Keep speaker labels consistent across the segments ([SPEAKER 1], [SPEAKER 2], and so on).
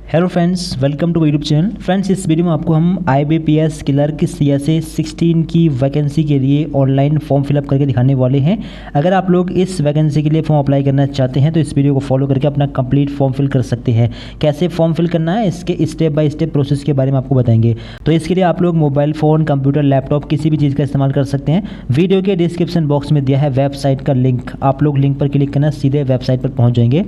[SPEAKER 1] Hello friends, welcome to YouTube channel. Friends, इस video में आपको हम IBPS क्लर्क CSA 16 की वैकेंसी के लिए ऑनलाइन फॉर्म फिलअप करके दिखाने वाले हैं। अगर आप लोग इस वैकेंसी के लिए फॉर्म अप्लाई करना चाहते हैं तो इस वीडियो को फॉलो करके अपना कंप्लीट फॉर्म फिल कर सकते हैं। कैसे फॉर्म फिल करना है, इसके स्टेप बाय स्टेप प्रोसेस के बारे में आपको बताएंगे। तो इसके लिए आप लोग मोबाइल फ़ोन, कंप्यूटर, लैपटॉप किसी भी चीज़ का इस्तेमाल कर सकते हैं। वीडियो के डिस्क्रिप्शन बॉक्स में दिया है वेबसाइट का लिंक, आप लोग लिंक पर क्लिक करना, सीधे वेबसाइट पर पहुँच जाएंगे।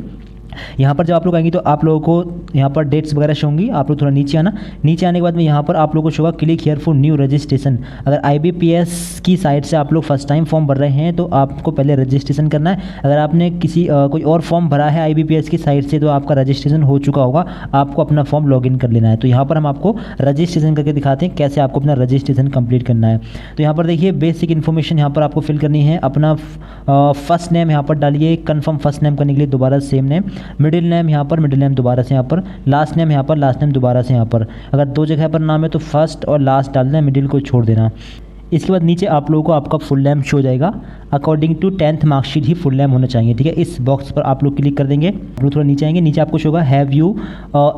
[SPEAKER 1] यहाँ पर जब आप लोग आएंगे तो आप लोगों को यहाँ पर डेट्स वगैरह शो होंगी। आप लोग थोड़ा नीचे आना, नीचे आने के बाद में यहाँ पर आप लोगों को शो होगा click here for new registration. अगर IBPS की साइट से आप लोग फर्स्ट टाइम फॉर्म भर रहे हैं तो आपको पहले रजिस्ट्रेशन करना है। अगर आपने किसी कोई और फॉर्म भरा है IBPS की साइट से तो आपका रजिस्ट्रेशन हो चुका होगा, आपको अपना फॉर्म लॉगिन कर लेना है। तो यहाँ पर हम आपको रजिस्ट्रेशन करके दिखाते हैं कैसे आपको अपना रजिस्ट्रेशन कंप्लीट करना है। तो यहाँ पर देखिए बेसिक इन्फॉर्मेशन यहाँ पर आपको फिल करनी है। अपना फर्स्ट नेम यहाँ पर डालिए, कन्फर्म फर्स्ट नेम करने के लिए दोबारा सेम नेम, मिडिल नेम यहाँ पर मिडिल नेम दोबारा से यहाँ पर, लास्ट नेम यहाँ पर लास्ट नेम दोबारा से यहाँ पर। अगर दो जगह पर नाम है तो फर्स्ट और लास्ट डालना है, मिडिल को छोड़ देना। इसके बाद नीचे आप लोगों को आपका फुल नेम शो हो जाएगा। अकॉर्डिंग टू 10th मार्कशीट ही फुल नेम होना चाहिए, ठीक है। इस बॉक्स पर आप लोग क्लिक कर देंगे। आप लोग थोड़ा नीचे आएंगे, नीचे आपको शो होगा have you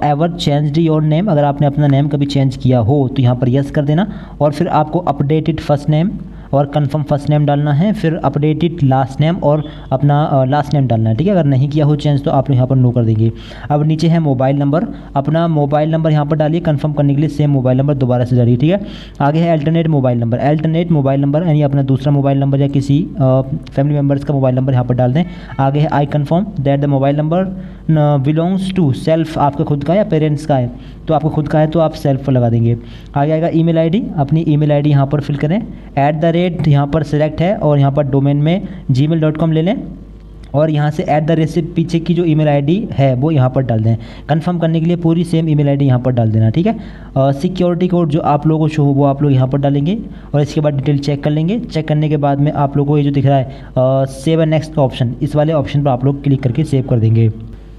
[SPEAKER 1] ever changed your name. अगर आपने अपना नेम कभी चेंज किया हो तो यहाँ पर यस कर देना, और फिर आपको अपडेटेड फर्स्ट नेम और कंफर्म फर्स्ट नेम डालना है, फिर अपडेटेड लास्ट नेम और अपना लास्ट नेम डालना है, ठीक है। अगर नहीं किया हो चेंज तो आप लोग यहाँ पर नो कर देंगे। अब नीचे है मोबाइल नंबर, अपना मोबाइल नंबर यहाँ पर डालिए, कंफर्म करने के लिए सेम मोबाइल नंबर दोबारा से डालिए, ठीक है। आगे है alternate mobile number, alternate mobile number यानी अपना दूसरा मोबाइल नंबर या किसी फैमिली मेम्बर्स का मोबाइल नंबर यहाँ पर डाल दें। आगे है I confirm that the mobile number belongs to self, आपका खुद का या पेरेंट्स का है, तो आपको खुद का है तो आप सेल्फ पर लगा देंगे। आगे आएगा ईमेल आईडी, अपनी ईमेल आईडी यहाँ पर फिल करें। @ यहाँ पर सिलेक्ट है और यहाँ पर डोमेन में gmail.com ले लें, और यहाँ से @ से पीछे की जो ईमेल आईडी है वो यहाँ पर डाल दें। कंफर्म करने के लिए पूरी सेम ईमेल आईडी यहाँ पर डाल देना, ठीक है। सिक्योरिटी कोड जो आप लोगों को शो हो वो आप लोग यहाँ पर डालेंगे, और इसके बाद डिटेल चेक कर लेंगे। चेक करने के बाद में आप लोगों को ये जो दिख रहा है सेव एंड नेक्स्ट का ऑप्शन, इस वाले ऑप्शन पर आप लोग क्लिक करके सेव कर देंगे।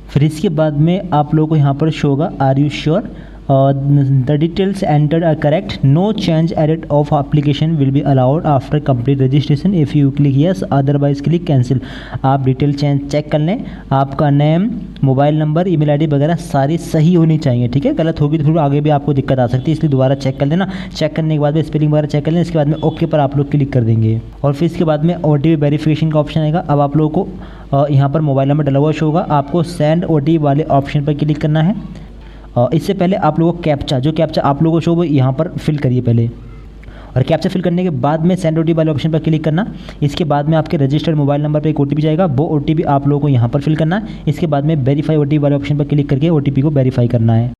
[SPEAKER 1] फिर इसके बाद में आप लोगों को यहाँ पर शो होगा are you sure the details entered are correct, no change edit of application will be allowed after complete registration, if you click yes otherwise click cancel। आप डिटेल चेक कर लें, आपका name, mobile number, email ID वगैरह सारी सही होनी चाहिए, ठीक है। गलत होगी तो फिर आगे भी आपको दिक्कत आ सकती है, इसलिए दोबारा चेक कर लेना। चेक करने के बाद में स्पेलिंग वगैरह चेक कर लें, इसके बाद में ओके पर आप लोग क्लिक कर देंगे, और फिर इसके बाद में OTP वेरिफिकेशन का ऑप्शन आएगा। अब आप लोगों को यहाँ पर मोबाइल नंबर डला हुआ शो होगा, आपको सेंड OTP वाले ऑप्शन पर क्लिक करना है। इससे पहले आप लोगों को कैप्चा, जो कैप्चा आप लोगों को शो वो यहाँ पर फिल करिए पहले, और कैप्चा फिल करने के बाद में सेंड OTP वाले ऑप्शन पर क्लिक करना। इसके बाद में आपके रजिस्टर्ड मोबाइल नंबर पर एक OTP जाएगा, वो OTP आप लोगों को यहाँ पर फिल करना है। इसके बाद में वेरीफाई OTP वाले ऑप्शन पर क्लिक करके OTP को वेरीफाई करना है।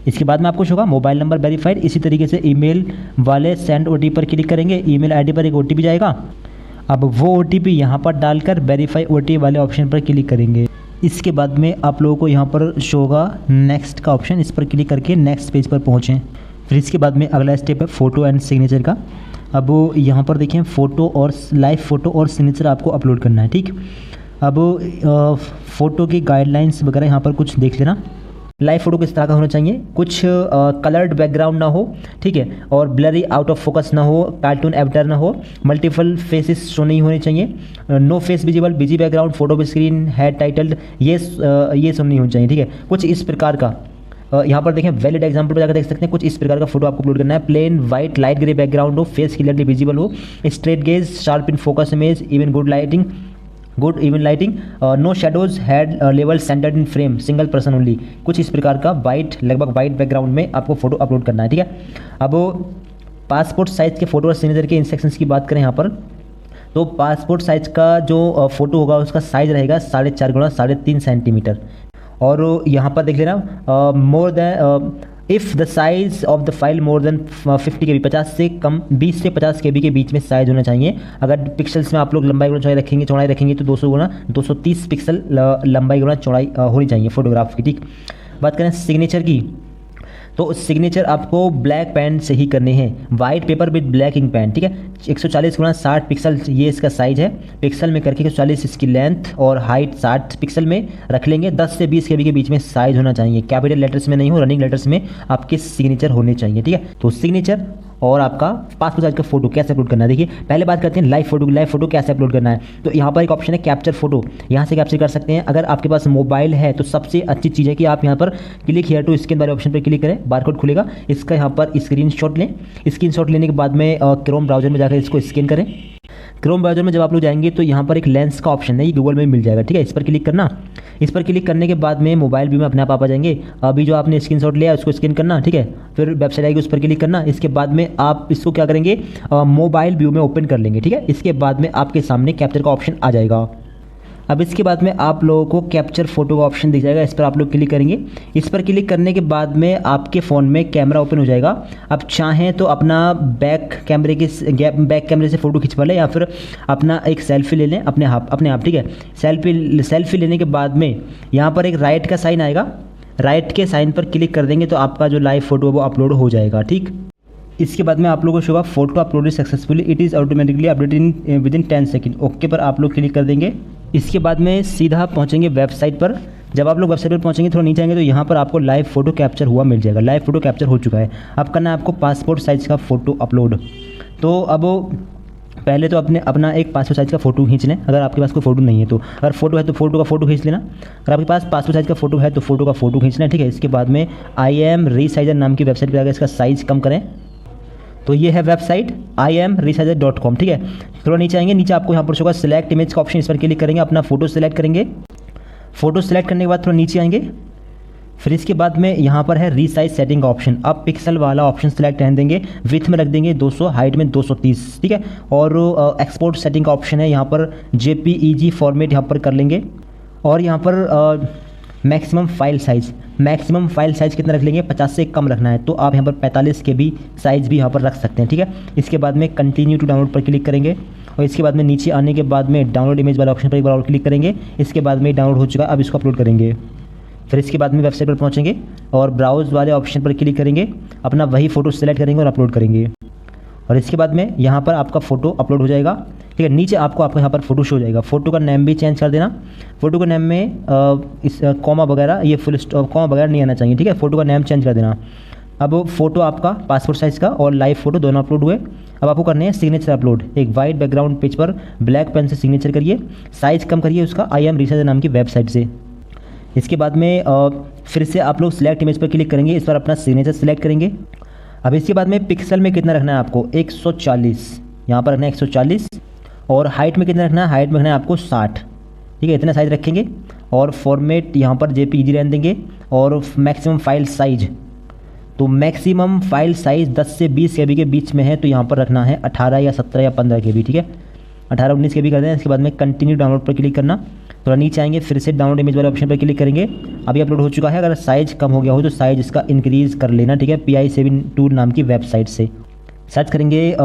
[SPEAKER 1] इसके बाद में आपको शो होगा मोबाइल नंबर वेरीफाइड। इसी तरीके से ईमेल वाले सेंड OTP पर क्लिक करेंगे, ईमेल आईडी पर एक OTP जाएगा। अब वो OTP यहाँ पर डालकर वेरीफाई OTP वाले ऑप्शन पर क्लिक करेंगे। इसके बाद में आप लोगों को यहाँ पर शो होगा नेक्स्ट का ऑप्शन, इस पर क्लिक करके नेक्स्ट पेज पर पहुँचें। फिर इसके बाद में अगला स्टेप है फ़ोटो एंड सिग्नेचर का। अब यहाँ पर देखें फ़ोटो और लाइव फ़ोटो और सिग्नेचर आपको अपलोड करना है, ठीक। अब फ़ोटो की गाइडलाइंस वगैरह यहाँ पर कुछ देख लेना। लाइव फोटो किस तरह का होना चाहिए, कुछ कलर्ड बैकग्राउंड ना हो, ठीक है, और ब्लरी आउट ऑफ फोकस ना हो, कार्टून एवटर ना हो, मल्टीपल फेसेस शो नहीं होने चाहिए, no face visible, busy background, photo screen head titled, ये सब नहीं होना चाहिए, ठीक है। कुछ इस प्रकार का यहाँ पर देखें वैलिड एग्जांपल पर जाकर देख सकते हैं। कुछ इस प्रकार का फोटो आपको अपलोड करना है। Plain white light grey background हो, फेस क्लियरली विजिबल हो, straight gaze, sharp in focus image, even good even lighting, no shadows, head level centred in frame, single person only. कुछ इस प्रकार का वाइट, लगभग वाइट बैकग्राउंड में आपको photo upload करना है, ठीक है। अब पासपोर्ट साइज़ के फोटो और सिग्नेचर के इंस्ट्रक्शंस की बात करें यहाँ पर, तो पासपोर्ट साइज़ का जो फोटो होगा उसका साइज़ रहेगा 4.5 गुणा 3.5 सेंटीमीटर। और यहाँ पर देख लेना more than if the size of the file more than 50 KB, 50 से कम 20 से 50 KB के बीच में साइज़ होना चाहिए। अगर पिक्सल्स में आप लोग लंबाई गुणा चौड़ाई रखेंगे तो 200 गुणा 230 पिक्सल लंबाई गुणा चौड़ाई होनी चाहिए फोटोग्राफ की, ठीक। बात करें सिग्नेचर की, तो सिग्नेचर आपको ब्लैक पेन से ही करने हैं, white paper with black ink pen, ठीक है। 140 गुणा 60 पिक्सल ये इसका साइज़ है, पिक्सल में करके 140 इसकी लेंथ और हाइट 60 पिक्सल में रख लेंगे। 10 से 20 KB के बीच में साइज़ होना चाहिए, कैपिटल लेटर्स में नहीं हो, रनिंग लेटर्स में आपके सिग्नेचर होने चाहिए, ठीक है। तो सिग्नेचर और आपका पासपोर्ट साइज का फोटो कैसे अपलोड करना है। देखिए पहले बात करते हैं लाइव फोटो की। लाइव फोटो कैसे अपलोड करना है, तो यहाँ पर एक ऑप्शन है कैप्चर फोटो, यहाँ से कैप्चर कर सकते हैं। अगर आपके पास मोबाइल है तो सबसे अच्छी चीज़ है कि आप यहाँ पर क्लिक हियर टू स्कैन वाले ऑप्शन पर क्लिक करें, बारकोड खुलेगा, इसका यहाँ पर स्क्रीनशॉट लें। स्क्रीनशॉट लेने के बाद में क्रोम ब्राउजर में जाकर इसको स्कैन करें। क्रोम ब्राउजर में जब आप लोग जाएंगे तो यहाँ पर एक लेंस का ऑप्शन है, ये गूगल में मिल जाएगा, ठीक है। इस पर क्लिक करना, इस पर क्लिक करने के बाद में मोबाइल व्यू में अपने आप आ जाएंगे। अभी जो आपने स्क्रीनशॉट लिया उसको स्कैन करना, ठीक है। फिर वेबसाइट आएगी, उस पर क्लिक करना। इसके बाद में आप इसको क्या करेंगे, मोबाइल व्यू में ओपन कर लेंगे, ठीक है। इसके बाद में आपके सामने कैप्चर का ऑप्शन आ जाएगा। अब इसके बाद में आप लोगों को कैप्चर फोटो का ऑप्शन दिख जाएगा, इस पर आप लोग क्लिक करेंगे। इस पर क्लिक करने के बाद में आपके फ़ोन में कैमरा ओपन हो जाएगा। आप चाहें तो अपना बैक कैमरे से फ़ोटो खिंचवा लें या फिर अपना एक सेल्फी ले लें अपने आप, ठीक है। सेल्फी लेने के बाद में यहाँ पर एक राइट का साइन आएगा, राइट के साइन पर क्लिक कर देंगे तो आपका जो लाइव फोटो है वो अपलोड हो जाएगा, ठीक। इसके बाद में आप लोगों को शो होगा photo uploaded successfully, it is automatically updated with in 10 second. Okay पर आप लोग क्लिक कर देंगे। इसके बाद में सीधा पहुंचेंगे वेबसाइट पर। जब आप लोग वेबसाइट पर पहुंचेंगे थोड़ा नीचे आएंगे तो यहाँ पर आपको लाइव फोटो कैप्चर हुआ मिल जाएगा। लाइव फोटो कैप्चर हो चुका है। अब करना है आपको पासपोर्ट साइज़ का फ़ोटो अपलोड। तो अब पहले तो अपना एक पासपोर्ट साइज़ का फ़ोटो खींच लें, अगर आपके पास कोई फ़ोटो नहीं है तो। अगर फोटो है तो फोटो का फ़ोटो खींच लेना। अगर आपके पास पासपोर्ट साइज़ का फ़ोटो है तो फोटो का फ़ोटो खींचना, ठीक है। इसके बाद में IM Resizer नाम की वेबसाइट पर जाकर इसका साइज़ कम करें। तो ये है वेबसाइट imresizer.com, ठीक है। थोड़ा नीचे आएंगे, नीचे आपको यहाँ पर होगा सिलेक्ट इमेज का ऑप्शन, इस पर क्लिक करेंगे, अपना फोटो सेलेक्ट करेंगे। फोटो सेलेक्ट करने के बाद थोड़ा नीचे आएंगे, फिर इसके बाद में यहाँ पर है रीसाइज सेटिंग का ऑप्शन। आप पिक्सल वाला ऑप्शन सेलेक्ट रहने देंगे, विथ में रख देंगे 200, हाइट में 230, ठीक है। और एक्सपोर्ट सेटिंग का ऑप्शन है, यहाँ पर JPEG फॉर्मेट यहाँ पर कर लेंगे। और यहाँ पर मैक्सिमम फाइल साइज़ कितना रख लेंगे, 50 से कम रखना है तो आप यहाँ पर 45 KB साइज़ भी यहाँ पर रख सकते हैं, ठीक है। इसके बाद में कंटिन्यू टू डाउनलोड पर क्लिक करेंगे और इसके बाद में नीचे आने के बाद में डाउनलोड इमेज वाला ऑप्शन पर एक बार और क्लिक करेंगे। इसके बाद में डाउनलोड हो चुका है, अब इसको अपलोड करेंगे। फिर इसके बाद में वेबसाइट पर पहुँचेंगे और ब्राउज वाले ऑप्शन पर क्लिक करेंगे, अपना वही फ़ोटो सेलेक्ट करेंगे और अपलोड करेंगे। और इसके बाद में यहाँ पर आपका फ़ोटो अपलोड हो जाएगा, ठीक है। नीचे आपको यहाँ पर फ़ोटो शो हो जाएगा। फ़ोटो का नेम भी चेंज कर देना। फ़ोटो का नेम में इस कॉमा वगैरह, ये फुल स्टॉप कॉमा वगैरह नहीं आना चाहिए, ठीक है। फ़ोटो का नेम चेंज कर देना। अब फ़ोटो आपका पासपोर्ट साइज़ का और लाइव फ़ोटो दोनों अपलोड हुए। अब आपको करने हैं सिग्नेचर अपलोड। एक वाइट बैकग्राउंड पेज पर ब्लैक पेन से सिग्नेचर करिए, साइज़ कम करिए उसका IM Resizer नाम की वेबसाइट से। इसके बाद में फिर से आप लोग सिलेक्ट इमेज पर क्लिक करेंगे, इस पर अपना सिग्नेचर सेलेक्ट करेंगे। अब इसके बाद में पिक्सल में कितना रखना है आपको, 140, यहाँ पर रखना है 140। और हाइट में कितना रखना है, हाइट में रखना है आपको 60, ठीक है। इतना साइज़ रखेंगे और फॉर्मेट यहाँ पर JPEG रहने देंगे। और मैक्सिमम फाइल साइज़, तो मैक्सिमम फाइल साइज़ 10 से 20 KB के बीच में है, तो यहाँ पर रखना है 18 या 17 या 15 KB, ठीक है। 18-19 KB कर दें। इसके बाद में कंटिन्यू डाउनलोड पर क्लिक करना। थोड़ा नीचे आएंगे, फिर से डाउनलोड इमेज वाले ऑप्शन पर क्लिक करेंगे। अभी अपलोड हो चुका है। अगर साइज़ कम हो गया हो तो साइज़ इसका इंक्रीज़ कर लेना, ठीक है। PI72 नाम की वेबसाइट से सर्च करेंगे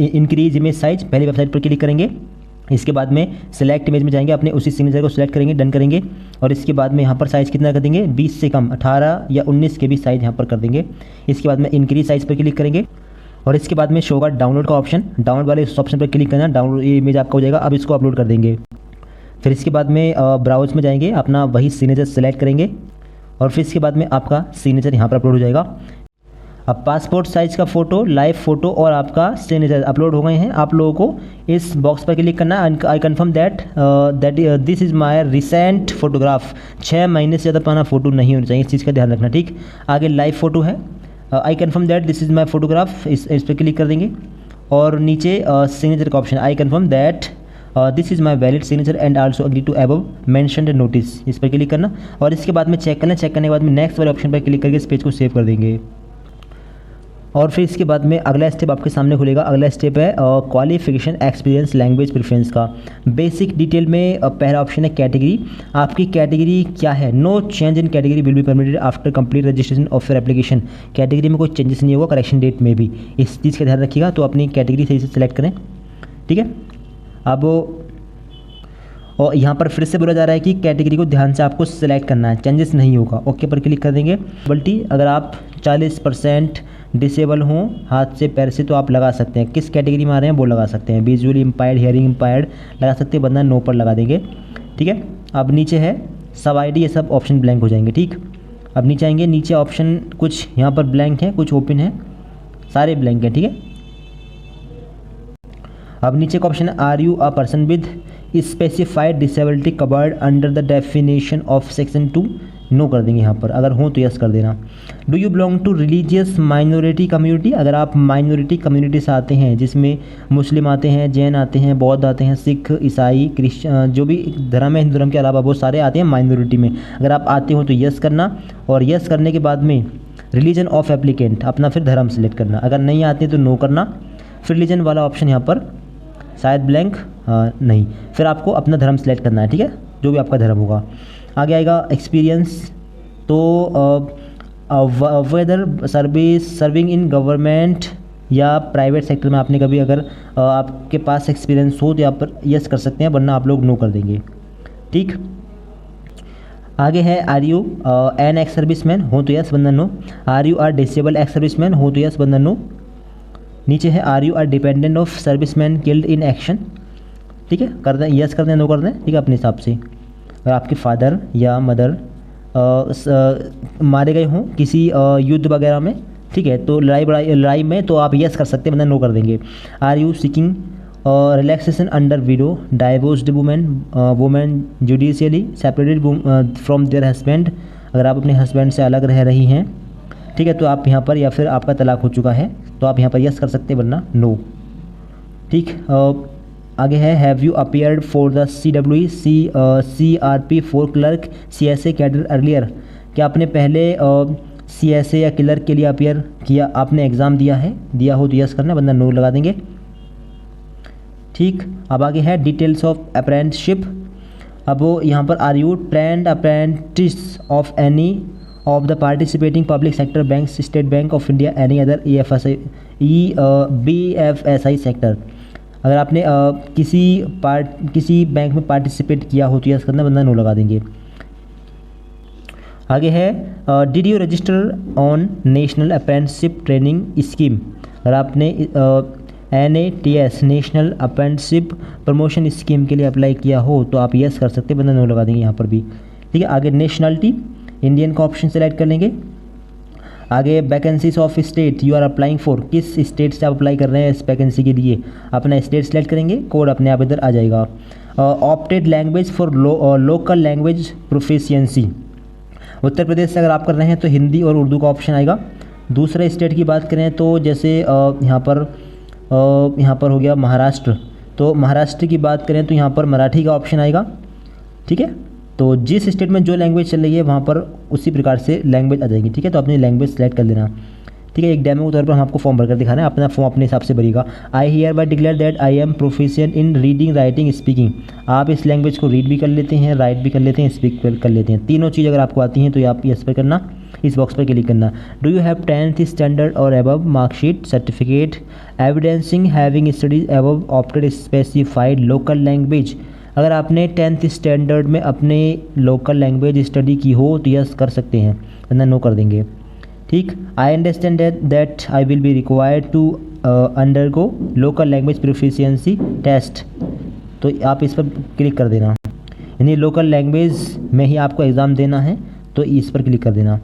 [SPEAKER 1] इंक्रीज इमेज साइज, पहली वेबसाइट पर क्लिक करेंगे। इसके बाद में सिलेक्ट इमेज में जाएंगे, अपने उसी सिग्नेचर को सिलेक्ट करेंगे, डन करेंगे। और इसके बाद में यहाँ पर साइज़ कितना कर देंगे, 20 से कम 18 या 19 KB साइज़ यहाँ पर कर देंगे। इसके बाद में इंक्रीज साइज़ पर क्लिक करेंगे और इसके बाद में शो होगा डाउनलोड का ऑप्शन। डाउनलोड वाले इस ऑप्शन पर क्लिक करना, डाउनलोड ये इमेज आपका हो जाएगा। अब इसको अपलोड कर देंगे। फिर इसके बाद में ब्राउज में जाएंगे, अपना वही सिग्नेचर सेलेक्ट करेंगे और फिर इसके बाद में आपका सिग्नेचर यहाँ पर अपलोड हो जाएगा। अब पासपोर्ट साइज़ का फ़ोटो, लाइव फ़ोटो और आपका सिग्नेचर अपलोड हो गए हैं। आप लोगों को इस बॉक्स पर क्लिक करना है, I confirm that this is my recent photograph. 6 महीने से ज़्यादा पुराना फ़ोटो नहीं होना चाहिए, इस चीज़ का ध्यान रखना, ठीक। आगे लाइव फ़ोटो है, I confirm that this is my photograph, इस पर क्लिक कर देंगे। और नीचे सिग्नेचर का option, I confirm that this is my valid signature and also agree to above mentioned notice, इस पर क्लिक करना। और इसके बाद में चेक करना, चेक करने के बाद में नेक्स्ट वाले ऑप्शन पर क्लिक करके इस पेज को सेव कर देंगे। और फिर इसके बाद में अगला स्टेप आपके सामने खुलेगा। अगला स्टेप है क्वालिफिकेशन, एक्सपीरियंस, लैंग्वेज प्रेफरेंस का। बेसिक डिटेल में पहला ऑप्शन है कैटेगरी। आपकी कैटेगरी क्या है, no change in category will be permitted after complete registration of your application. Category में कोई चेंजेस नहीं होगा करेक्शन डेट में भी, इस चीज़ का ध्यान रखिएगा। तो अपनी कैटेगरी सही से सिलेक्ट करें, ठीक है। अब और यहाँ पर फिर से बोला जा रहा है कि कैटेगरी को ध्यान से आपको सिलेक्ट करना है, चेंजेस नहीं होगा। ओके पर क्लिक कर देंगे। बल्कि अगर आप 40% डिसेबल हों हाथ से पैर से तो आप लगा सकते हैं, किस कैटेगरी में आ रहे हैं वो लगा सकते हैं। विजुअली इम्पायर्ड, हियरिंग इम्पायर्ड लगा सकते हैं, वरना नो पर लगा देंगे, ठीक है। अब नीचे है सब ID, ये सब ऑप्शन ब्लैंक हो जाएंगे, ठीक। अब नीचे आएंगे, नीचे ऑप्शन कुछ यहाँ पर ब्लैंक है, कुछ ओपन है, सारे ब्लैंक हैं, ठीक है। अब नीचे का ऑप्शन है are you a person with specified disability covered under the definition of section 2, no कर देंगे यहाँ पर, अगर हो तो यस कर देना। Do you belong to religious minority community, अगर आप माइनॉरिटी कम्युनिटी से आते हैं जिसमें मुस्लिम आते हैं, जैन आते हैं, बौद्ध आते हैं, सिख, ईसाई, क्रिश्चियन, जो भी धर्म है हिंदू धर्म के अलावा वो सारे आते हैं माइनॉरिटी में, अगर आप आते हो तो यस करना, और यस करने के बाद में रिलीजन ऑफ एप्लीकेंट अपना फिर धर्म सेलेक्ट करना, अगर नहीं आते तो नो करना, फिर रिलीजन वाला ऑप्शन यहाँ पर शायद ब्लैंक नहीं, फिर आपको अपना धर्म सेलेक्ट करना है, ठीक है, जो भी आपका धर्म होगा। आगे आएगा एक्सपीरियंस, तो वेदर सर्विंग इन गवर्नमेंट या प्राइवेट सेक्टर में आपने कभी अगर आपके पास एक्सपीरियंस हो तो यहाँ पर यस कर सकते हैं, वरना आप लोग नो कर देंगे, ठीक। आगे है are you an ex serviceman, हो तो यस, वरना no. Are you are disable ex serviceman, हो तो यस, वरना नो। नीचे है are you are dependent of serviceman killed in action, ठीक है, कर दें यस कर दें, नो कर दें, ठीक है, अपने हिसाब से। अगर आपके फादर या मदर मारे गए हों किसी युद्ध वगैरह में, ठीक है, तो लड़ाई में, तो आप यस कर सकते हैं, वरना नो कर देंगे। Are you seeking relaxation under widow divorced women judicially separated from their husband, अगर आप अपने हस्बैंड से अलग रह रही हैं, ठीक है, तो आप यहाँ पर, या फिर आपका तलाक हो चुका है तो आप यहाँ पर यस कर सकते हैं, वरना नो, ठीक। आगे है have you appeared for the CWE CRP 4 clerk CSA cadre earlier, क्या आपने पहले CSA या क्लर्क के लिए अपियर किया, आपने एग्ज़ाम दिया है, दिया हो तो यस करना, वरना नो लगा देंगे, ठीक। अब आगे है डिटेल्स ऑफ अप्रेंटिसशिप, अब वो यहाँ पर are you trained apprentice of any of the participating public sector bank, state bank of India, any other BFSI sector, अगर आपने किसी बैंक में पार्टिसिपेट किया हो तो यस करना, वरना नो लगा देंगे। आगे है did you register on national apprenticeship training scheme, अगर आपने NATS national apprenticeship promotion scheme के लिए अप्लाई किया हो तो आप यस कर सकते हैं, वरना नो लगा देंगे यहाँ पर भी, ठीक है। आगे नेशनलिटी इंडियन का ऑप्शन सेलेक्ट कर लेंगे। आगे vacancies of state you are applying for, किस स्टेट से आप अप्लाई कर रहे हैं इस वैकेंसी के लिए, अपना स्टेट सेलेक्ट करेंगे, कोड अपने आप इधर आ जाएगा। Opted language for local language proficiency, Uttar Pradesh से अगर आप कर रहे हैं तो हिंदी और उर्दू का ऑप्शन आएगा। दूसरे स्टेट की बात करें तो जैसे यहाँ पर हो गया महाराष्ट्र, तो महाराष्ट्र की बात करें तो यहाँ पर मराठी का ऑप्शन आएगा, ठीक है। तो जिस स्टेट में जो लैंग्वेज चल रही है वहाँ पर उसी प्रकार से लैंग्वेज आ जाएगी, ठीक है, तो अपनी लैंग्वेज सेलेक्ट कर लेना, ठीक है। एक डेमो के तौर पर हम आपको फॉर्म भरकर दिखा रहे हैं, अपना फॉर्म अपने हिसाब से भरिएगा। I hereby declare that I am proficient in reading writing speaking, आप इस लैंग्वेज को रीड भी कर लेते हैं, राइट भी कर लेते हैं, स्पीक कर लेते हैं, तीनों चीज़ अगर आपको आती हैं तो आप यस पर करना, इस बॉक्स पर क्लिक करना। Do you have 10th standard और above marksheet certificate evidencing having studies above opted specified local language, अगर आपने 10th स्टैंडर्ड में अपने लोकल लैंग्वेज स्टडी की हो तो यस कर सकते हैं, वरना नो कर देंगे, ठीक। I understand that I will be required to undergo local language proficiency test, तो आप इस पर क्लिक कर देना, यानी लोकल लैंग्वेज में ही आपको एग्ज़ाम देना है तो इस पर क्लिक कर देना।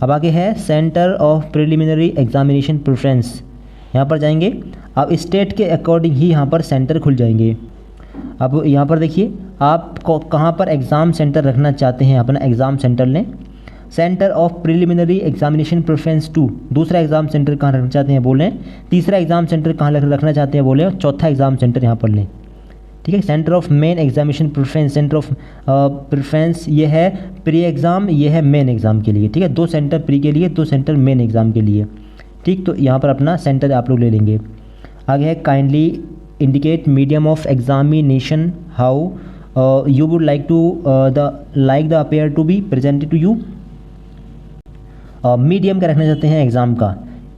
[SPEAKER 1] अब आगे है centre of preliminary examination preference, यहाँ पर जाएंगे, अब स्टेट के अकॉर्डिंग ही यहाँ पर सेंटर खुल जाएंगे। अब यहाँ पर देखिए आप कहाँ पर एग्ज़ाम सेंटर रखना चाहते हैं, अपना एग्ज़ाम सेंटर लें। Centre of preliminary examination preference 2, दूसरा एग्ज़ाम सेंटर कहाँ रखना चाहते हैं बोलें, तीसरा एग्ज़ाम सेंटर कहाँ रखना चाहते हैं बोलें, और चौथा एग्ज़ाम सेंटर यहाँ पर लें, ठीक है। Centre of main examination preference, centre of preference ये है प्री एग्ज़ाम, ये है मेन एग्ज़ाम के लिए, ठीक है, 2 सेंटर प्री के लिए, 2 सेंटर मेन एग्ज़ाम के लिए, ठीक। तो यहाँ पर अपना सेंटर आप लोग ले लेंगे। आगे है kindly indicate medium of examination how you would like the appear to be presented to you, medium का रखना चाहते हैं एग्ज़ाम का,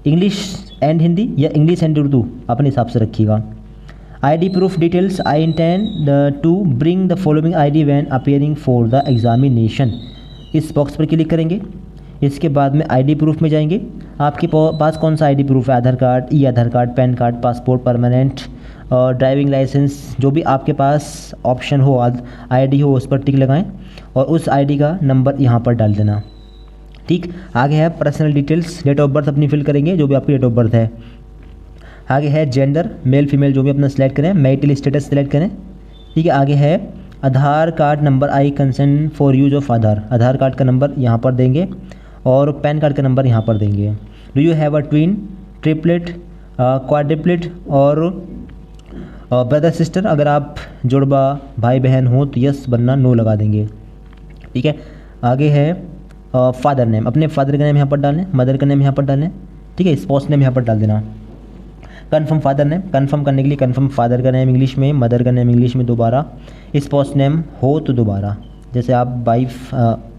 [SPEAKER 1] इंग्लिश एंड हिंदी या इंग्लिश एंड उर्दू, अपने हिसाब से रखिएगा। ID proof details, I intend to bring the following ID when appearing for the examination, इस बॉक्स पर क्लिक करेंगे। इसके बाद में ID प्रूफ में जाएंगे, आपके पास कौन सा ID प्रूफ है, Aadhaar card, e Aadhaar card, PAN card, passport, permanent, driving licence, जो भी आपके पास ऑप्शन हो, ID हो, उस पर टिक लगाएं और उस ID का नंबर यहाँ पर डाल देना, ठीक, आगे है personal details, date of birth अपनी फिल करेंगे, जो भी आपकी डेट ऑफ बर्थ है। आगे है जेंडर, मेल फीमेल जो भी अपना सेलेक्ट करें, मैरिटल स्टेटस सेलेक्ट करें। ठीक है, आगे है Aadhaar card number, I consent for use of Aadhaar, Aadhaar card का नंबर यहाँ पर देंगे और पैन कार्ड का नंबर यहाँ पर देंगे। Do you have a twin, triplet, quadruplet और ब्रदर सिस्टर, अगर आप जुड़वा भाई बहन हो तो यस, वरना नो लगा देंगे। ठीक है, आगे है फादर नेम, अपने फादर का नेम यहाँ पर डालें, मदर का नेम यहाँ पर डालें। ठीक है, स्पाउस नेम यहाँ पर डाल देना। कन्फर्म फादर नेम, कन्फर्म करने के लिए कन्फर्म फादर का नेम इंग्लिश में, मदर का नेम इंग्लिश में दोबारा, स्पाउस नेम हो तो दोबारा, जैसे आप वाइफ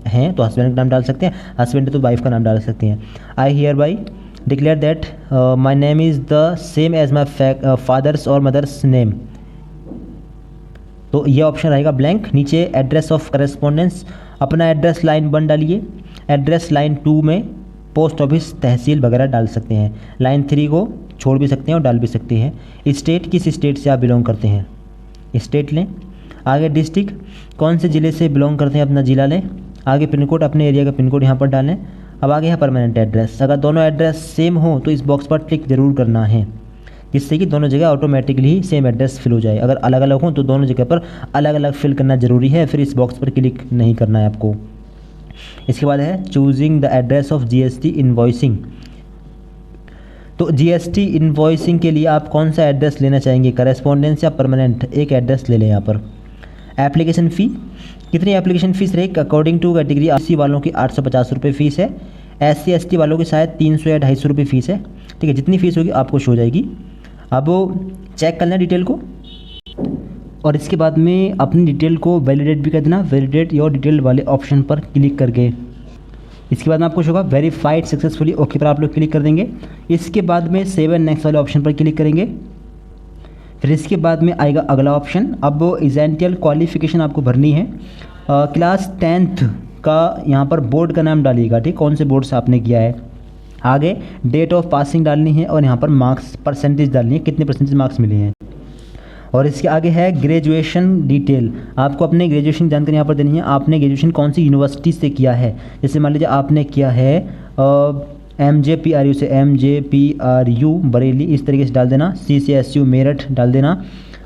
[SPEAKER 1] हैं तो हस्बैंड का नाम डाल सकते हैं, हस्बैंड है तो वाइफ का नाम डाल सकते हैं। I hereby declare that my name is the same as my father's और मदर्स नेम, तो ये ऑप्शन रहेगा ब्लैंक। नीचे एड्रेस ऑफ करेस्पॉन्डेंस, अपना एड्रेस लाइन 1 डालिए, एड्रेस लाइन 2 में पोस्ट ऑफिस, तहसील वगैरह डाल सकते हैं, लाइन 3 को छोड़ भी सकते हैं और डाल भी सकते हैं। स्टेट, किस स्टेट से आप बिलोंग करते हैं, स्टेट लें। आगे डिस्ट्रिक्ट, कौन से ज़िले से बिलोंग करते हैं, अपना ज़िला लें। आगे पिन कोड, अपने एरिया का पिन कोड यहाँ पर डालें। अब आगे है परमानेंट एड्रेस, अगर दोनों एड्रेस सेम हो तो इस बॉक्स पर टिक जरूर करना है, जिससे कि दोनों जगह ऑटोमेटिकली सेम एड्रेस फिल हो जाए। अगर अलग अलग हो तो दोनों जगह पर अलग अलग फिल करना ज़रूरी है, फिर इस बॉक्स पर क्लिक नहीं करना है आपको। इसके बाद है choosing the address of GST invoicing, तो जीएसटी इनवॉइसिंग के लिए आप कौन सा एड्रेस लेना चाहेंगे, करेस्पॉन्डेंस या परमानेंट, एक एड्रेस ले लें यहाँ पर। एप्लीकेशन फ़ी, कितनी एप्लीकेशन फ़ीस रहेगी अकॉर्डिंग टू कैटेगरी, एससी वालों की 850 रुपये फ़ीस है, SC ST वालों की शायद 300 या 250 रुपये फ़ीस है। ठीक है, जितनी फ़ीस होगी आपको शो हो जाएगी। अब चेक कर लें डिटेल को और इसके बाद में अपनी डिटेल को वैलिडेट भी कर देना, वैलिडेट योर डिटेल वाले ऑप्शन पर क्लिक करके। इसके बाद में आपको होगा वेरीफाइड सक्सेसफुली, ओके पर आप लोग क्लिक कर देंगे। इसके बाद में सेव एंड नेक्स्ट वाले ऑप्शन पर क्लिक करेंगे। फिर इसके बाद में आएगा अगला ऑप्शन, अब एसेंशियल क्वालिफिकेशन आपको भरनी है। क्लास 10th का यहाँ पर बोर्ड का नाम डालिएगा, ठीक, कौन से बोर्ड से आपने किया है। आगे डेट ऑफ पासिंग डालनी है और यहाँ पर मार्क्स परसेंटेज डालनी है, कितने परसेंटेज मार्क्स मिले हैं। और इसके आगे है ग्रेजुएशन डिटेल, आपको अपने ग्रेजुएशन की जानकारी यहाँ पर देनी है। आपने ग्रेजुएशन कौन सी यूनिवर्सिटी से किया है, जैसे मान लीजिए आपने किया है MJPRU से, MJPRU बरेली, इस तरीके से डाल देना। CCSU मेरठ डाल देना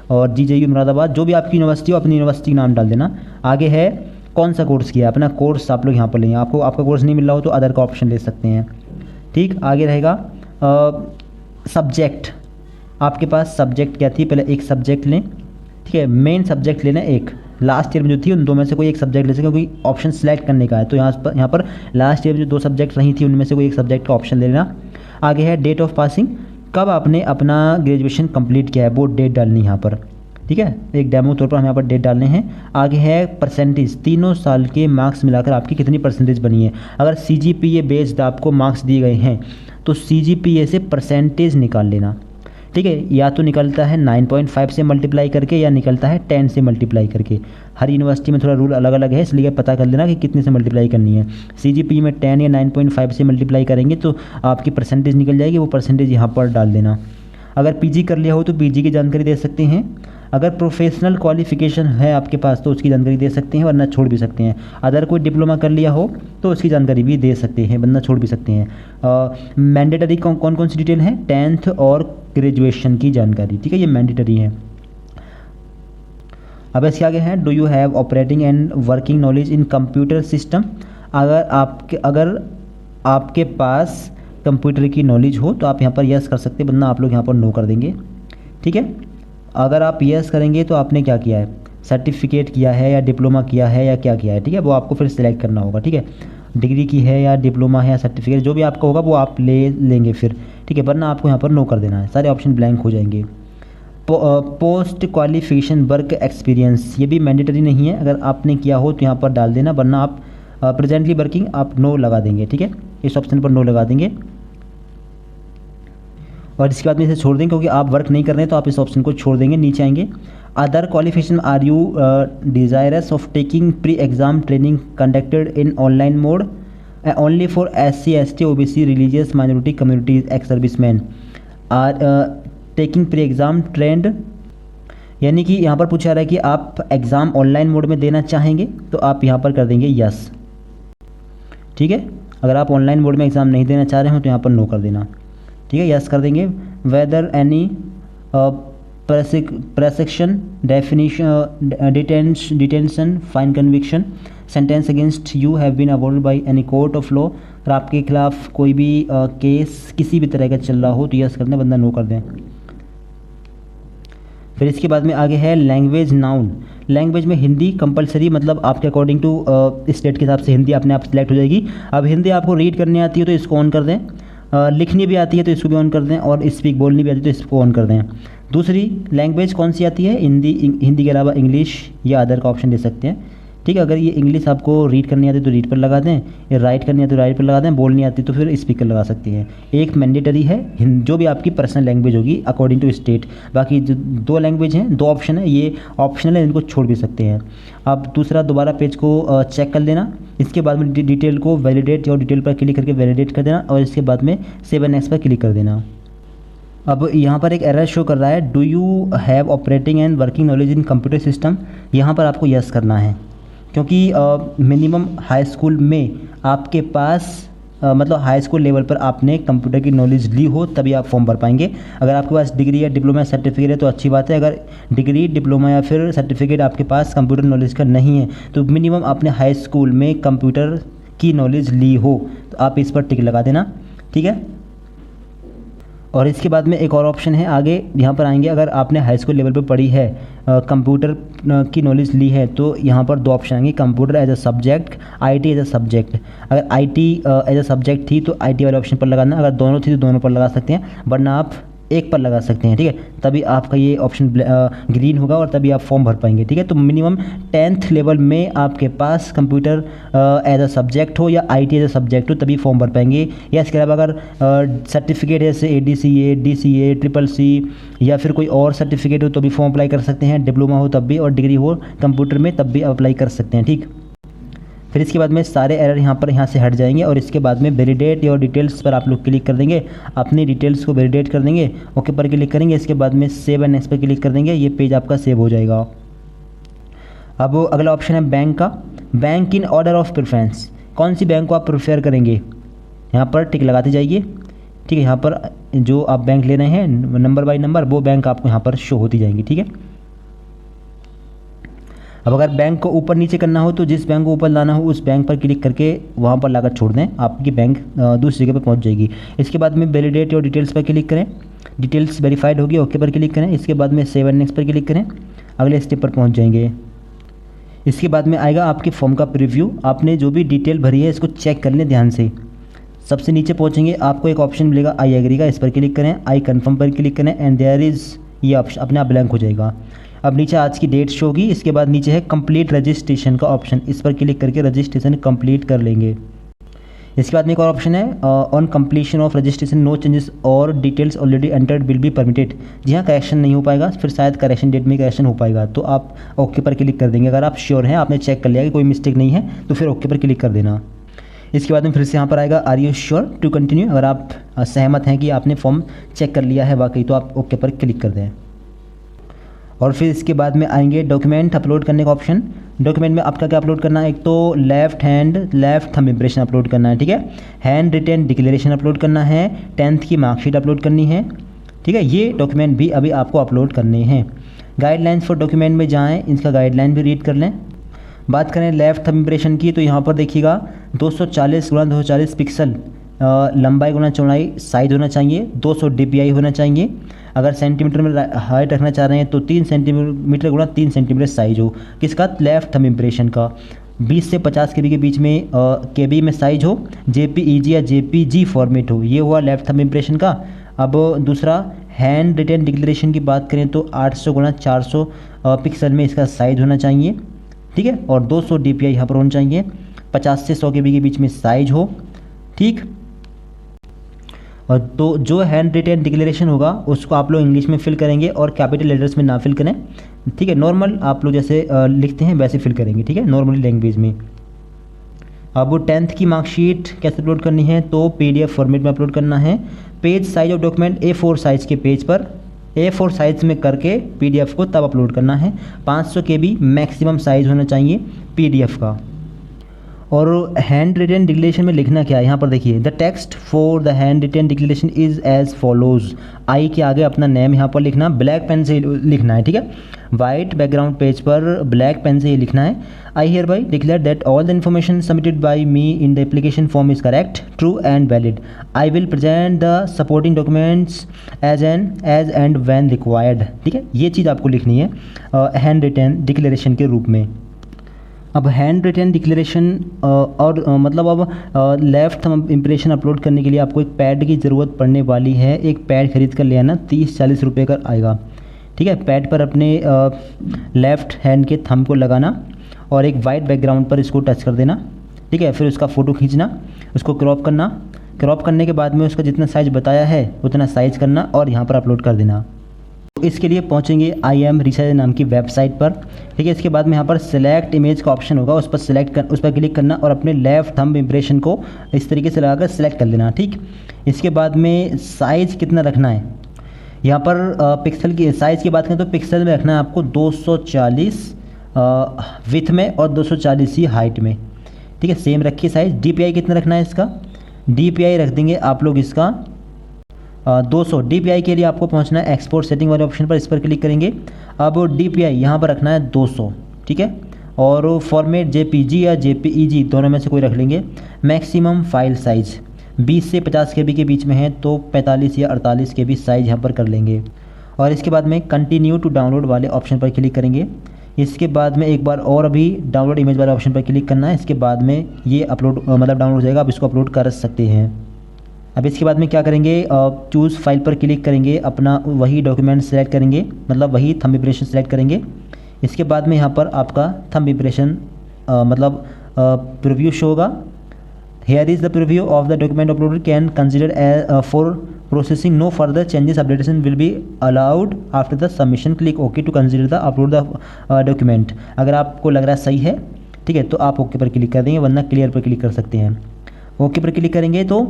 [SPEAKER 1] और GJU मुरादाबाद, जो भी आपकी यूनिवर्सिटी हो अपनी यूनिवर्सिटी का नाम डाल देना। आगे है कौन सा कोर्स किया है, अपना कोर्स आप लोग यहाँ पर लेंगे। आपको आपका कोर्स नहीं मिल रहा हो तो अदर का ऑप्शन ले सकते हैं। ठीक, आगे रहेगा सब्जेक्ट, आपके पास सब्जेक्ट क्या थी, पहले एक सब्जेक्ट लें। ठीक है, मेन सब्जेक्ट लेना एक, लास्ट ईयर में जो थी उन दो में से कोई एक सब्जेक्ट ले सकते, क्योंकि ऑप्शन सेलेक्ट करने का है। तो यहाँ पर लास्ट ईयर में जो 2 सब्जेक्ट रही थी उनमें से कोई एक सब्जेक्ट का ऑप्शन ले लेना। आगे है डेट ऑफ पासिंग, कब आपने अपना ग्रेजुएशन कंप्लीट किया है वो डेट डालनी है यहाँ पर। ठीक है, एक डेमो तौर पर हम यहाँ पर डेट डालने हैं। आगे है परसेंटेज, 3 साल के मार्क्स मिलाकर आपकी कितनी परसेंटेज बनी है। अगर CGPA बेस्ड आपको मार्क्स दिए गए हैं तो CGPA से परसेंटेज निकाल लेना। ठीक है, या तो निकलता है 9.5 से मल्टीप्लाई करके या निकलता है 10 से मल्टीप्लाई करके। हर यूनिवर्सिटी में थोड़ा रूल अलग अलग है, इसलिए पता कर लेना कि कितने से मल्टीप्लाई करनी है। CGPA में 10 या 9.5 से मल्टीप्लाई करेंगे तो आपकी परसेंटेज निकल जाएगी, वो परसेंटेज यहाँ पर डाल देना। अगर PG कर लिया हो तो PG की जानकारी दे सकते हैं। अगर प्रोफेशनल क्वालिफिकेशन है आपके पास तो उसकी जानकारी दे सकते हैं, वरना छोड़ भी सकते हैं। अगर कोई डिप्लोमा कर लिया हो तो उसकी जानकारी भी दे सकते हैं, वरना छोड़ भी सकते हैं। मैंडेटरी कौन कौन सी डिटेल है, 10th और ग्रेजुएशन की जानकारी। ठीक है, ये मैंडेटरी है। अब इसके आगे है do you have operating and working knowledge in computer system, अगर आपके पास कंप्यूटर की नॉलेज हो तो आप यहाँ पर यस कर सकते हैं, वरना आप लोग यहाँ पर नो कर देंगे। ठीक है, अगर आप यस करेंगे तो आपने क्या किया है, सर्टिफिकेट किया है या डिप्लोमा किया है या क्या किया है। ठीक है, वो आपको फिर सिलेक्ट करना होगा। ठीक है, डिग्री की है या डिप्लोमा है या सर्टिफिकेट, जो भी आपका होगा वो आप ले लेंगे फिर। ठीक है, वरना आपको यहाँ पर नो कर देना है, सारे ऑप्शन ब्लैंक हो जाएंगे। पोस्ट क्वालिफिकेशन वर्क एक्सपीरियंस, ये भी मैंडेटरी नहीं है, अगर आपने किया हो तो यहाँ पर डाल देना, वरना आप प्रेजेंटली वर्किंग आप नो लगा देंगे। ठीक है, इस ऑप्शन पर नो लगा देंगे और इसके बाद में इसे छोड़ देंगे, क्योंकि आप वर्क नहीं कर रहे हैं तो आप इस ऑप्शन को छोड़ देंगे। नीचे आएंगे other qualification, are you desirous of taking pre exam training conducted in online mode only for SC ST OBC religious minority communities ex serviceman or taking pre exam trained, यानी कि यहाँ पर पूछा रहा है कि आप एग्ज़ाम ऑनलाइन मोड में देना चाहेंगे तो आप यहाँ पर कर देंगे यस। ठीक है। अगर आप ऑनलाइन बोर्ड में एग्ज़ाम नहीं देना चाह रहे हो तो यहाँ पर नो कर देना, ठीक है, यस कर देंगे। Whether any prosecution definition detention fine conviction sentence against you have been awarded by any court of law, और आपके खिलाफ कोई भी केस किसी भी तरह का चल रहा हो तो यस कर दें, बंदा नो कर दें। फिर इसके बाद में आगे है लैंग्वेज नाउन। लैंग्वेज में हिंदी कंपलसरी, मतलब आपके अकॉर्डिंग टू स्टेट के हिसाब से हिंदी अपने आप सिलेक्ट हो जाएगी। अब हिंदी आपको रीड करनी आती है तो इसको ऑन कर दें, लिखनी भी आती है तो इसको भी ऑन कर दें, और स्पीक बोलनी भी आती है तो इसको ऑन कर दें। दूसरी लैंग्वेज कौन सी आती है? हिंदी के अलावा इंग्लिश या अदर का ऑप्शन दे सकते हैं, ठीक है। अगर ये इंग्लिश आपको रीड करनी आती है तो रीड पर लगा दें, या राइट करनी आती है तो राइट पर लगा दें, बोलनी आती है तो फिर स्पीकर लगा सकती हैं। एक मैंडेटरी है जो भी आपकी पर्सनल लैंग्वेज होगी अकॉर्डिंग टू स्टेट। बाकी जो 2 लैंग्वेज हैं, 2 ऑप्शन है, ये ऑप्शनल है, इनको छोड़ भी सकते हैं। आप दूसरा दोबारा पेज को चेक कर लेना, इसके बाद में डिटेल को वैलिडेट और डिटेल पर क्लिक करके वैलिडेट कर देना, और इसके बाद में 7x पर क्लिक कर देना। अब यहाँ पर एक एरर शो कर रहा है, do you have operating and working knowledge in computer system. यहाँ पर आपको यस करना है, क्योंकि मिनिमम हाई स्कूल में आपके पास मतलब हाई स्कूल लेवल पर आपने कंप्यूटर की नॉलेज ली हो तभी आप फॉर्म भर पाएंगे। अगर आपके पास डिग्री या डिप्लोमा सर्टिफिकेट है तो अच्छी बात है। अगर डिग्री, डिप्लोमा या फिर सर्टिफिकेट आपके पास कंप्यूटर नॉलेज का नहीं है तो मिनिमम आपने हाई स्कूल में कंप्यूटर की नॉलेज ली हो तो आप इस पर टिक लगा देना, ठीक है। और इसके बाद में एक और ऑप्शन है आगे, यहाँ पर आएंगे, अगर आपने हाई स्कूल लेवल पर पढ़ी है, कंप्यूटर की नॉलेज ली है, तो यहाँ पर 2 ऑप्शन आएंगे, computer as a subject, IT as a subject. अगर आईटी एज अ सब्जेक्ट थी तो आईटी वाले ऑप्शन पर लगाना, अगर दोनों थी तो दोनों पर लगा सकते हैं, वरना आप एक पर लगा सकते हैं, ठीक है। तभी आपका ये ऑप्शन ग्रीन होगा और तभी आप फॉर्म भर पाएंगे, ठीक है। तो मिनिमम 10th लेवल में आपके पास कंप्यूटर एज अ सब्जेक्ट हो या आईटी एज अ सब्जेक्ट हो तभी फॉर्म भर पाएंगे। या इसके अलावा अगर सर्टिफिकेट जैसे ADCA, DCA, CCC या फिर कोई और सर्टिफिकेट हो तो भी फॉर्म अप्लाई कर सकते हैं, डिप्लोमा हो तब भी, और डिग्री हो कंप्यूटर में तब भी अप्लाई कर सकते हैं, ठीक। फिर इसके बाद में सारे एरर यहाँ से हट जाएंगे, और इसके बाद में वैलिडेट और डिटेल्स पर आप लोग क्लिक कर देंगे, अपनी डिटेल्स को वैलिडेट कर देंगे, ओके पर क्लिक करेंगे, इसके बाद में सेव एंड नेक्स्ट पर क्लिक कर देंगे, ये पेज आपका सेव हो जाएगा। अब अगला ऑप्शन है बैंक का। Bank in order of preference, कौन सी बैंक को आप प्रेफर करेंगे, यहाँ पर टिक लगाते जाइए, ठीक है। यहाँ पर जो आप बैंक ले रहे हैं नंबर बाय नंबर वो बैंक आपको यहाँ पर शो होती जाएंगी, ठीक है। अब अगर बैंक को ऊपर नीचे करना हो तो जिस बैंक को ऊपर लाना हो उस बैंक पर क्लिक करके वहाँ पर लाकर छोड़ दें, आपकी बैंक दूसरी जगह पर पहुँच जाएगी। इसके बाद में वैलिडेट और डिटेल्स पर क्लिक करें, डिटेल्स वेरीफाइड होगी, ओके पर क्लिक करें, इसके बाद में सेव एंड नेक्स्ट पर क्लिक करें, अगले स्टेप पर पहुँच जाएंगे। इसके बाद में आएगा आपके फॉर्म का प्रीव्यू, आपने जो भी डिटेल भरी है इसको चेक कर लें ध्यान से। सबसे नीचे पहुँचेंगे, आपको एक ऑप्शन मिलेगा आई एग्री का, इस पर क्लिक करें, आई कन्फर्म पर क्लिक करें, एंड देयर इज़, ये ऑप्शन अपने आप ब्लैंक हो जाएगा। अब नीचे आज की डेट शो होगी, इसके बाद नीचे है कंप्लीट रजिस्ट्रेशन का ऑप्शन, इस पर क्लिक करके रजिस्ट्रेशन कंप्लीट कर लेंगे। इसके बाद में एक और ऑप्शन है on completion of registration no changes और details already entered will be permitted, जी हाँ करेक्शन नहीं हो पाएगा, फिर शायद करेक्शन डेट में करेक्शन हो पाएगा, तो आप ओके पर क्लिक कर देंगे। अगर आप श्योर हैं, आपने चेक कर लिया कि कोई मिस्टेक नहीं है तो फिर ओके पर क्लिक कर देना। इसके बाद में फिर से यहाँ पर आएगा are you sure to continue, अगर आप सहमत हैं कि आपने फॉर्म चेक कर लिया है वाकई तो आप ओके पर क्लिक कर दें। और फिर इसके बाद में आएंगे डॉक्यूमेंट अपलोड करने का ऑप्शन। डॉक्यूमेंट में आपका क्या अपलोड करना है, एक तो लेफ्ट थंब इम्प्रेशन अपलोड करना है, ठीक है, हैंड रिटेन डिक्लेरेशन अपलोड करना है, 10th की मार्कशीट अपलोड करनी है, ठीक है। ये डॉक्यूमेंट भी अभी आपको अपलोड करने हैं। गाइडलाइंस फॉर डॉक्यूमेंट में जाएँ, इसका गाइडलाइन भी रीड कर लें। बात करें लेफ्ट थंब इम्प्रेशन की तो यहाँ पर देखिएगा 240x240 पिक्सल लंबाई गुना चौड़ाई साइज होना चाहिए, 200 dpi होना चाहिए। अगर सेंटीमीटर में हाइट रखना चाह रहे हैं तो 3 सेंटीमीटर गुना 3 सेंटीमीटर साइज हो, किसका, लेफ्ट थंब इम्प्रेशन का। 20 से 50 KB के बीच में KB में साइज हो, JPEG या JPG फॉर्मेट हो, ये हुआ लेफ्ट थंब इम्प्रेशन का। अब दूसरा हैंड रिटेन डिक्लेरेशन की बात करें तो 800 गुना 400 पिक्सल में इसका साइज होना चाहिए, ठीक है, और 200 dpi यहाँ पर होना चाहिए, 50 से 100 KB के बीच में साइज हो, ठीक। और तो जो हैंड रिटेन डिक्लेरेशन होगा उसको आप लोग इंग्लिश में फिल करेंगे और कैपिटल लेटर्स में ना फिल करें, ठीक है, नॉर्मल आप लोग जैसे लिखते हैं वैसे फिल करेंगे, ठीक है, नॉर्मली लैंग्वेज में। अब वो 10th की मार्कशीट कैसे अपलोड करनी है तो PDF फॉर्मेट में अपलोड करना है। Page size of document A4 size के पेज पर A4 साइज़ में करके PDF को तब अपलोड करना है। 500 KB मैक्सिमम साइज़ होना चाहिए PDF का। और हैंड रिटन डिक्लेरेशन में लिखना क्या है, यहाँ पर देखिए, the text for the handwritten declaration is as follows. I के आगे अपना नेम यहाँ पर लिखना, ब्लैक पेन से लिखना है, ठीक है। वाइट बैकग्राउंड पेज पर ब्लैक पेन से ये लिखना है, I hereby declare that all the information submitted by me in the application form is correct, true and valid. I will present the supporting documents as and when required, ठीक है। ये चीज़ आपको लिखनी है हैंड रिटन डिक्लेरेशन के रूप में। अब हैंड रिटन डिक्लेरेशन और मतलब अब लेफ्ट थंब इम्प्रेशन अपलोड करने के लिए आपको एक पैड की ज़रूरत पड़ने वाली है। एक पैड खरीद कर ले आना, 30-40 रुपये का आएगा, ठीक है। पैड पर अपने लेफ़्ट हैंड के थंब को लगाना और एक वाइट बैकग्राउंड पर इसको टच कर देना, ठीक है। फिर उसका फ़ोटो खींचना, उसको क्रॉप करना, क्रॉप करने के बाद में उसका जितना साइज़ बताया है उतना साइज़ करना और यहाँ पर अपलोड कर देना। इसके लिए पहुंचेंगे IM रिसाइज नाम की वेबसाइट पर, ठीक है। इसके बाद में यहाँ पर सिलेक्ट इमेज का ऑप्शन होगा, उस पर क्लिक करना और अपने लेफ़्ट थंब इम्प्रेशन को इस तरीके से लगाकर सिलेक्ट कर लेना, ठीक। इसके बाद में साइज़ कितना रखना है, यहाँ पर पिक्सल की साइज़ की बात करें तो पिक्सल में रखना है आपको 240 विथ में और 240 ही हाइट में, ठीक है। सेम रखिए साइज़। DPI कितना रखना है इसका, DPI रख देंगे आप लोग इसका 200। DPI के लिए आपको पहुंचना है एक्सपोर्ट सेटिंग वाले ऑप्शन पर, इस पर क्लिक करेंगे। अब DPI यहाँ पर रखना है 200, ठीक है। और फॉर्मेट JPG या JPEG दोनों में से कोई रख लेंगे। मैक्सिमम फाइल साइज़ 20 से 50 KB के बीच में है तो 45 या 48 KB साइज़ यहाँ पर कर लेंगे। और इसके बाद में कंटिन्यू टू डाउनलोड वाले ऑप्शन पर क्लिक करेंगे। इसके बाद में एक बार और अभी डाउनलोड इमेज वाले ऑप्शन पर क्लिक करना है। इसके बाद में ये अपलोड मतलब डाउनलोड हो जाएगा, आप इसको अपलोड कर सकते हैं। अब इसके बाद में क्या करेंगे, चूज़ फाइल पर क्लिक करेंगे, अपना वही डॉक्यूमेंट सेलेक्ट करेंगे, मतलब वही थंब इम्प्रेशन सेलेक्ट करेंगे। इसके बाद में यहाँ पर आपका थंब इम्प्रेशन मतलब प्रीव्यू शो होगा। Here is the preview of the document uploaded, can consider for processing, no further changes updation will be allowed after the submission, click okay to consider the upload the document. अगर आपको लग रहा है सही है, ठीक है, तो आप ओके पर क्लिक कर देंगे, वरना क्लियर पर क्लिक कर सकते हैं। ओके पर क्लिक करेंगे तो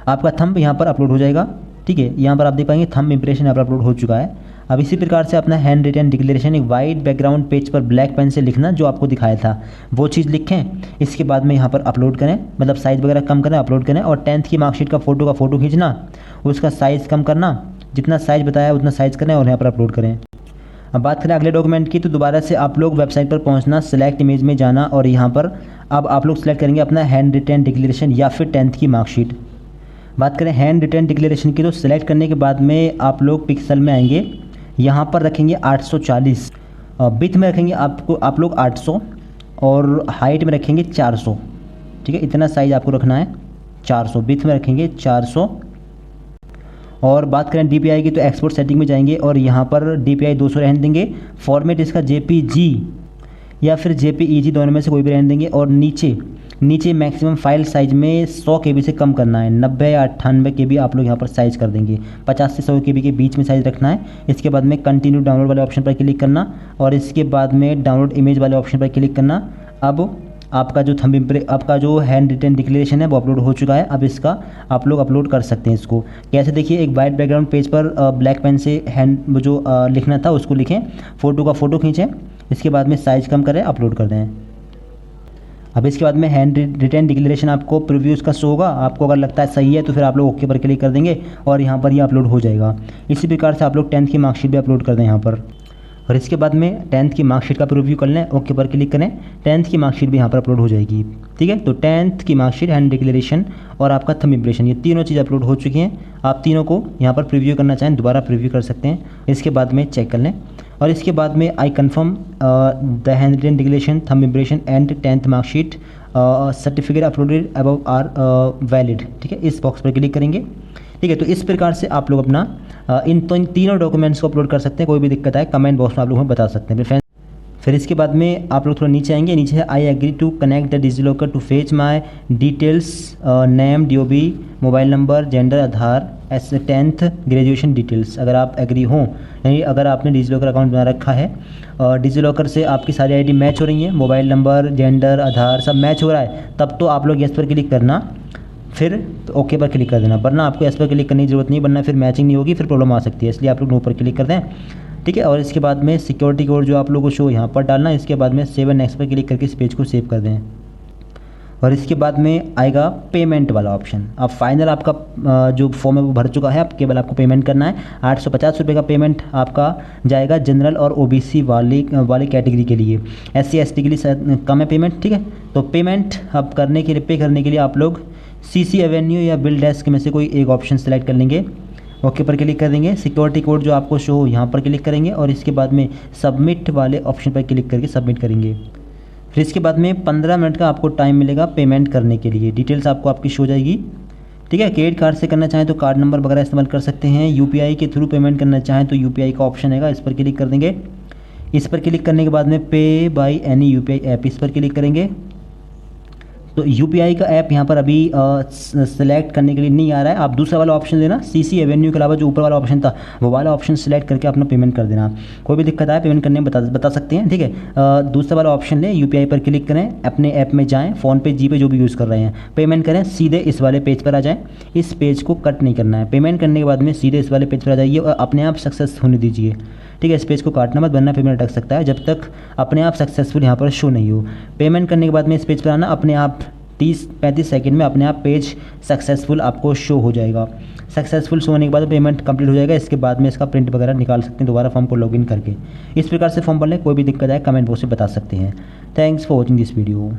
[SPEAKER 1] आपका थंब यहाँ पर अपलोड हो जाएगा, ठीक है। यहाँ पर आप देख पाएंगे थंब इम्प्रेशन यहाँ पर अपलोड हो चुका है। अब इसी प्रकार से अपना हैंड रिटन डिक्लेरेशन एक वाइट बैकग्राउंड पेज पर ब्लैक पेन से लिखना, जो आपको दिखाया था वो चीज़ लिखें। इसके बाद में यहाँ पर अपलोड करें, मतलब साइज़ वगैरह कम करें, अपलोड करें। और 10th की मार्कशीट का फ़ोटो खींचना, उसका साइज़ कम करना, जितना साइज़ बताया उतना साइज़ करें और यहाँ पर अपलोड करें। अब बात करें अगले डॉक्यूमेंट की, तो दोबारा से आप लोग वेबसाइट पर पहुंचना, सेलेक्ट इमेज में जाना और यहाँ पर अब आप लोग सेलेक्ट करेंगे अपना हैंड रिटन डिक्लेरेशन या फिर 10th की मार्कशीट। बात करें हैंड रिटन डिक्लेरेशन की, तो सेलेक्ट करने के बाद में आप लोग पिक्सल में आएंगे, यहाँ पर रखेंगे 840, विड्थ में रखेंगे आप लोग 800 और हाइट में रखेंगे 400, ठीक है। इतना साइज़ आपको रखना है 400, विड्थ में रखेंगे 400। और बात करें DPI की, तो एक्सपोर्ट सेटिंग में जाएंगे और यहाँ पर DPI 200 रहने देंगे। फॉर्मेट इसका JPG या फिर JPEG दोनों में से कोई भी रहने देंगे। और नीचे मैक्सिमम फाइल साइज़ में 100 KB से कम करना है, 90 या 98 KB आप लोग यहाँ पर साइज़ कर देंगे। 50 से 100 KB के बीच में साइज़ रखना है। इसके बाद में कंटिन्यू डाउनलोड वाले ऑप्शन पर क्लिक करना और इसके बाद में डाउनलोड इमेज वाले ऑप्शन पर क्लिक करना। अब आपका जो हैंड रिटन डिक्लेरेशन है वो अपलोड हो चुका है। अब इसका आप लोग अपलोड कर सकते हैं। इसको कैसे देखिए, एक वाइट बैकग्राउंड पेज पर ब्लैक पेन से हैंड जो लिखना था उसको लिखें, फ़ोटो खींचें, इसके बाद में साइज़ कम करें, अपलोड कर दें। अब इसके बाद में हैंड रिटन डिक्लेरेशन आपको प्रीव्यूज़ का शो होगा। आपको अगर लगता है सही है तो फिर आप लोग ओके पर क्लिक कर देंगे और यहाँ पर ये अपलोड हो जाएगा। इसी प्रकार से आप लोग 10th की मार्कशीट भी अपलोड कर दें यहाँ पर। और इसके बाद में 10th की मार्कशीट का प्रीव्यू कर लें, ओके पर क्लिक करें, 10th की मार्कशीट भी यहाँ पर अपलोड हो जाएगी, ठीक है। तो 10th की मार्कशीट, हैंड डिक्लेरेशन और आपका थंब इम्प्रेशन, ये तीनों चीज़ अपलोड हो चुकी हैं। आप तीनों को यहाँ पर प्रीव्यू करना चाहें दोबारा प्रीव्यू कर सकते हैं, इसके बाद में चेक कर लें। और इसके बाद में I confirm the handwritten declaration, thumb impression and 10th marksheet certificate uploaded above are valid, ठीक है। इस बॉक्स पर क्लिक करेंगे, ठीक है। तो इस प्रकार से आप लोग अपना इन तीनों डॉक्यूमेंट्स को अपलोड कर सकते हैं। कोई भी दिक्कत आए कमेंट बॉक्स में आप लोग हमें बता सकते हैं। फिर इसके बाद में आप लोग थोड़ा नीचे आएंगे, नीचे है I agree to connect the DigiLocker to fetch my details, name, DOB, mobile number, gender, Aadhaar, 10th graduation details. अगर आप एग्री हों, यानी अगर आपने डिजिलॉकर अकाउंट बना रखा है, डिजिलॉकर से आपकी सारी ID मैच हो रही हैं, मोबाइल नंबर, जेंडर, आधार सब मैच हो रहा है, तब तो आप लोग यस पर क्लिक करना, फिर तो ओके पर क्लिक कर देना। वरना आपको यस पर क्लिक करने की जरूरत नहीं, वरना फिर मैचिंग नहीं होगी, फिर प्रॉब्लम आ सकती है, इसलिए आप लोग नो पर क्लिक कर दें, ठीक है। और इसके बाद में सिक्योरिटी कोड जो आप लोगों को शो यहाँ पर डालना है, इसके बाद में सेव एंड नेक्स्ट पर क्लिक करके इस पेज को सेव कर दें। और इसके बाद में आएगा पेमेंट वाला ऑप्शन। अब फाइनल आपका जो फॉर्म है वो भर चुका है, अब केवल आपको पेमेंट करना है। 850 रुपये का पेमेंट आपका जाएगा जनरल और ओबीसी वाली कैटेगरी के लिए। SC ST के लिए शायद कम है पेमेंट, ठीक है। तो पेमेंट अब करने के लिए, पे करने के लिए आप लोग CC एवेन्यू या बिल डेस्क में से कोई एक ऑप्शन सेलेक्ट कर लेंगे। ओके पर क्लिक कर देंगे। सिक्योरिटी कोड जो आपको शो हो यहाँ पर क्लिक करेंगे और इसके बाद में सबमिट वाले ऑप्शन पर क्लिक करके सबमिट करेंगे। फिर इसके बाद में 15 मिनट का आपको टाइम मिलेगा पेमेंट करने के लिए। डिटेल्स आपको आपकी शो जाएगी, ठीक है। क्रेडिट कार्ड से करना चाहें तो कार्ड नंबर वगैरह इस्तेमाल कर सकते हैं। UPI के थ्रू पेमेंट करना चाहें तो UPI का ऑप्शन है, इस पर क्लिक कर देंगे। इस पर क्लिक करने के बाद में पे बाय एनी UPI ऐप, इस पर क्लिक करेंगे। तो UPI का ऐप यहाँ पर अभी सेलेक्ट करने के लिए नहीं आ रहा है। आप दूसरा वाला ऑप्शन देना, CC एवेन्यू के अलावा जो ऊपर वाला ऑप्शन था वो वाला ऑप्शन सेलेक्ट करके अपना पेमेंट कर देना। कोई भी दिक्कत आए पेमेंट करने में बता सकते हैं, ठीक है। दूसरा वाला ऑप्शन लें, UPI पर क्लिक करें, अपने ऐप में जाएँ, फ़ोनपे GPay जो भी यूज़ कर रहे हैं, पेमेंट करें, सीधे इस वाले पेज पर आ जाएँ। इस पेज को कट नहीं करना है। पेमेंट करने के बाद में सीधे इस वाले पेज पर आ जाइए और अपने आप सक्सेस होने दीजिए, ठीक है। इस पेज को काटना मत, वरना पेमेंट अटक सकता है जब तक अपने आप सक्सेसफुल यहाँ पर शो नहीं हो। पेमेंट करने के बाद में इस पेज पर आना, अपने आप 30-35 सेकंड में अपने आप पेज सक्सेसफुल आपको शो हो जाएगा। सक्सेसफुल शो होने के बाद पेमेंट कंप्लीट हो जाएगा। इसके बाद में इसका प्रिंट वगैरह निकाल सकते हैं दोबारा फॉर्म को लॉगिन करके। इस प्रकार से फॉर्म भर लें। कोई भी दिक्कत आए कमेंट बॉक्स में बता सकते हैं। Thanks for watching this video.